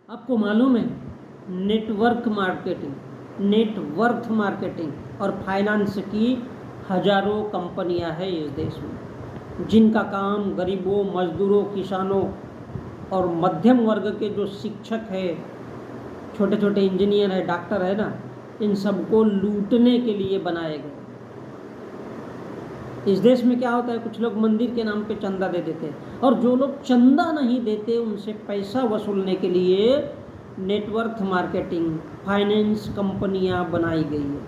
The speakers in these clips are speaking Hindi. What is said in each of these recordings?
आपको मालूम है नेटवर्क मार्केटिंग, नेटवर्थ मार्केटिंग और फाइनेंस की हजारों कंपनियां हैं इस देश में, जिनका काम गरीबों, मजदूरों, किसानों और मध्यम वर्ग के जो शिक्षक है, छोटे छोटे इंजीनियर है, डॉक्टर है ना, इन सबको लूटने के लिए बनाए गए। इस देश में क्या होता है, कुछ लोग मंदिर के नाम पे चंदा दे देते हैं, और जो लोग चंदा नहीं देते उनसे पैसा वसूलने के लिए नेटवर्क मार्केटिंग, फाइनेंस कंपनियां बनाई गई है।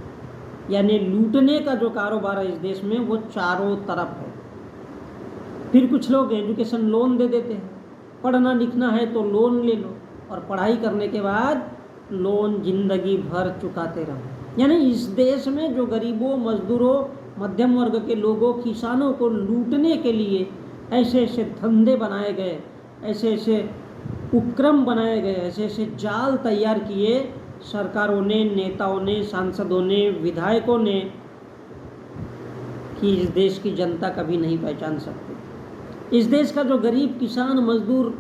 यानी लूटने का जो कारोबार है इस देश में वो चारों तरफ है। फिर कुछ लोग एजुकेशन लोन दे देते हैं, पढ़ना लिखना है तो लोन ले लो, और पढ़ाई करने के बाद लोन जिंदगी भर चुकाते रहो। यानी इस देश में जो गरीबों, मजदूरों, मध्यम वर्ग के लोगों, किसानों को लूटने के लिए ऐसे ऐसे धंधे बनाए गए, ऐसे ऐसे उपक्रम बनाए गए, ऐसे ऐसे जाल तैयार किए सरकारों ने, नेताओं ने, सांसदों ने, विधायकों ने, कि इस देश की जनता कभी नहीं पहचान सकती। इस देश का जो गरीब, किसान, मजदूर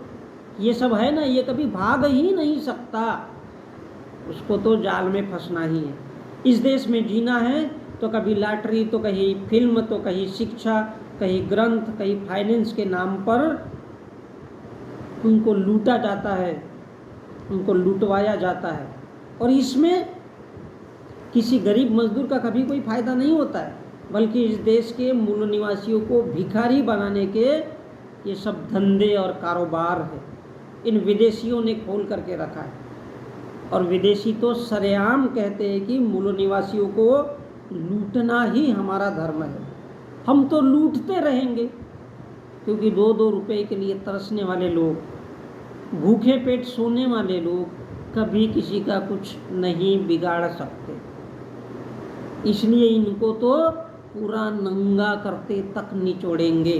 ये सब है ना, ये कभी भाग ही नहीं सकता, उसको तो जाल में फंसना ही है। इस देश में जीना है तो कभी लॉटरी, तो कहीं फिल्म, तो कहीं शिक्षा, कहीं ग्रंथ, कहीं फाइनेंस के नाम पर उनको लूटा जाता है, उनको लूटवाया जाता है, और इसमें किसी गरीब मजदूर का कभी कोई फायदा नहीं होता है, बल्कि इस देश के मूल निवासियों को भिखारी बनाने के ये सब धंधे और कारोबार है। इन विदेशियों ने खोल करके रखा है, और विदेशी तो सरेआम कहते हैं कि मूल निवासियों को लूटना ही हमारा धर्म है, हम तो लूटते रहेंगे। क्योंकि 2-2 रुपए के लिए तरसने वाले लोग, भूखे पेट सोने वाले लोग कभी किसी का कुछ नहीं बिगाड़ सकते, इसलिए इनको तो पूरा नंगा करते तक निचोड़ेंगे।